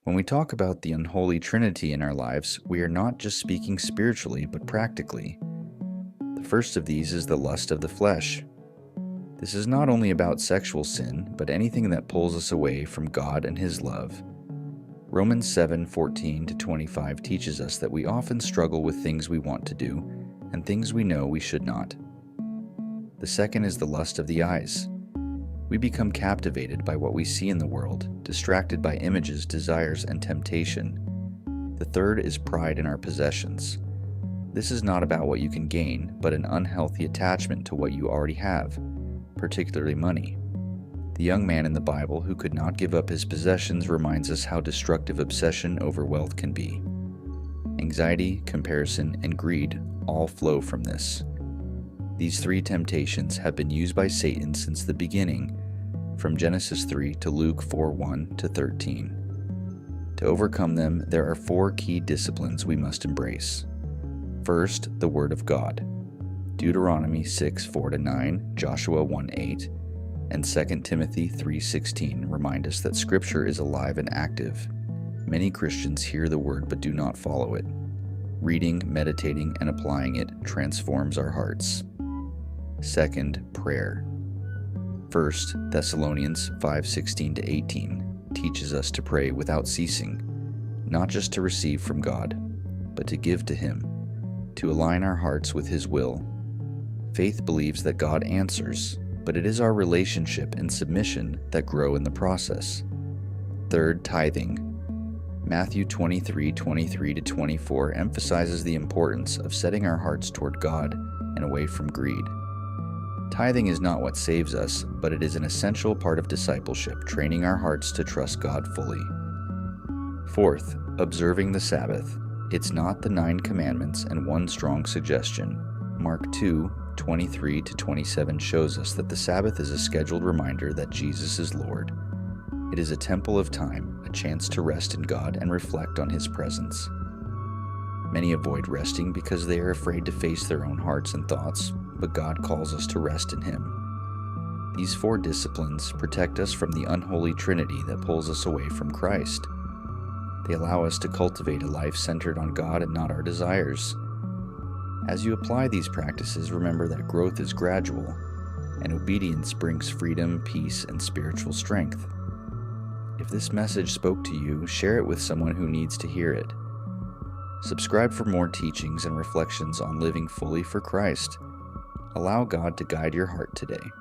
When we talk about the unholy trinity in our lives, we are not just speaking spiritually, but practically. The first of these is the lust of the flesh. This is not only about sexual sin, but anything that pulls us away from God and His love. Romans 7:14-25 teaches us that we often struggle with things we want to do and things we know we should not. The second is the lust of the eyes. We become captivated by what we see in the world, distracted by images, desires, and temptation. The third is pride in our possessions. This is not about what you can gain, but an unhealthy attachment to what you already have, particularly money. The young man in the Bible who could not give up his possessions reminds us how destructive obsession over wealth can be. Anxiety, comparison, and greed all flow from this. These three temptations have been used by Satan since the beginning, from Genesis 3 to Luke 4:1-13. To overcome them, there are four key disciplines we must embrace. First, the Word of God. Deuteronomy 6:4-9, Joshua 1:8, and 2 Timothy 3:16 remind us that Scripture is alive and active. Many Christians hear the Word but do not follow it. Reading, meditating, and applying it transforms our hearts. Second, prayer. 1 Thessalonians 5:16-18 teaches us to pray without ceasing, not just to receive from God, but to give to Him, to align our hearts with His will. Faith believes that God answers, but it is our relationship and submission that grow in the process. Third, tithing. Matthew 23:23-24 emphasizes the importance of setting our hearts toward God and away from greed. Tithing is not what saves us, but it is an essential part of discipleship, training our hearts to trust God fully. Fourth, observing the Sabbath. It's not the 9 commandments and one strong suggestion. Mark 2:23-27 shows us that the Sabbath is a scheduled reminder that Jesus is Lord. It is a temple of time, a chance to rest in God and reflect on His presence. Many avoid resting because they are afraid to face their own hearts and thoughts, but God calls us to rest in Him. These 4 disciplines protect us from the unholy trinity that pulls us away from Christ. They allow us to cultivate a life centered on God and not our desires. As you apply these practices, remember that growth is gradual, and obedience brings freedom, peace, and spiritual strength. If this message spoke to you, share it with someone who needs to hear it. Subscribe for more teachings and reflections on living fully for Christ. Allow God to guide your heart today.